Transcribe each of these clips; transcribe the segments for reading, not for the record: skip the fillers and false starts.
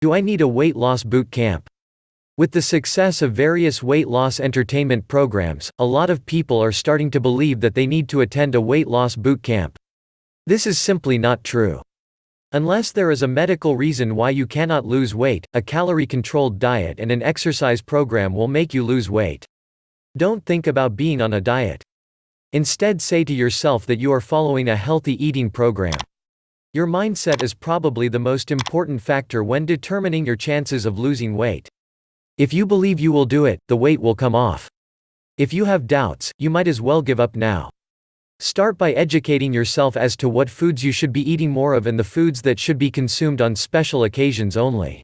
Do I need a weight loss boot camp? With the success of various weight loss entertainment programs, a lot of people are starting to believe that they need to attend a weight loss boot camp. This is simply not true. Unless there is a medical reason why you cannot lose weight, a calorie-controlled diet and an exercise program will make you lose weight. Don't think about being on a diet. Instead, say to yourself that you are following a healthy eating program. Your mindset is probably the most important factor when determining your chances of losing weight. If you believe you will do it, the weight will come off. If you have doubts, you might as well give up now. Start by educating yourself as to what foods you should be eating more of and the foods that should be consumed on special occasions only.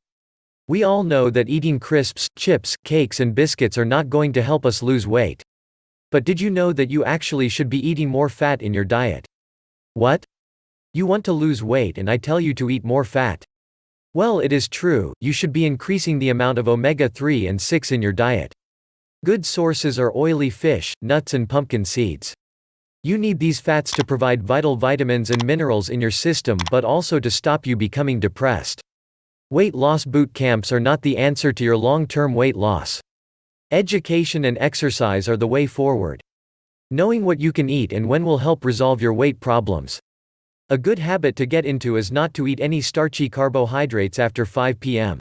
We all know that eating crisps, chips, cakes and biscuits are not going to help us lose weight. But did you know that you actually should be eating more fat in your diet? What? You want to lose weight and I tell you to eat more fat? Well, it is true, you should be increasing the amount of omega-3 and 6 in your diet. Good sources are oily fish, nuts and pumpkin seeds. You need these fats to provide vital vitamins and minerals in your system but also to stop you becoming depressed. Weight loss boot camps are not the answer to your long-term weight loss. Education and exercise are the way forward. Knowing what you can eat and when will help resolve your weight problems. A good habit to get into is not to eat any starchy carbohydrates after 5 p.m.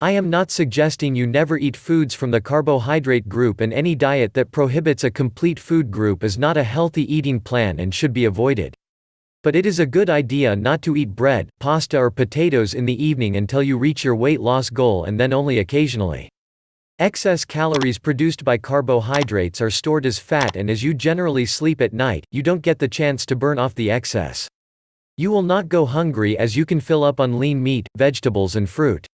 I am not suggesting you never eat foods from the carbohydrate group, and any diet that prohibits a complete food group is not a healthy eating plan and should be avoided. But it is a good idea not to eat bread, pasta or potatoes in the evening until you reach your weight loss goal and then only occasionally. Excess calories produced by carbohydrates are stored as fat, and as you generally sleep at night, you don't get the chance to burn off the excess. You will not go hungry as you can fill up on lean meat, vegetables and fruit.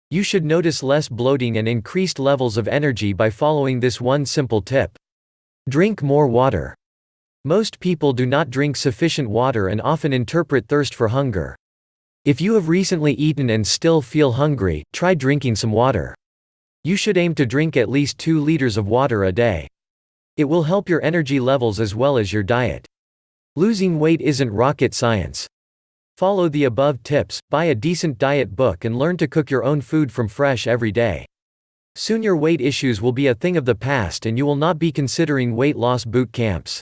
You should notice less bloating and increased levels of energy by following this one simple tip. Drink more water. Most people do not drink sufficient water and often interpret thirst for hunger. If you have recently eaten and still feel hungry, try drinking some water. You should aim to drink at least 2 liters of water a day. It will help your energy levels as well as your diet. Losing weight isn't rocket science. Follow the above tips, buy a decent diet book and learn to cook your own food from fresh every day. Soon your weight issues will be a thing of the past and you will not be considering weight loss boot camps.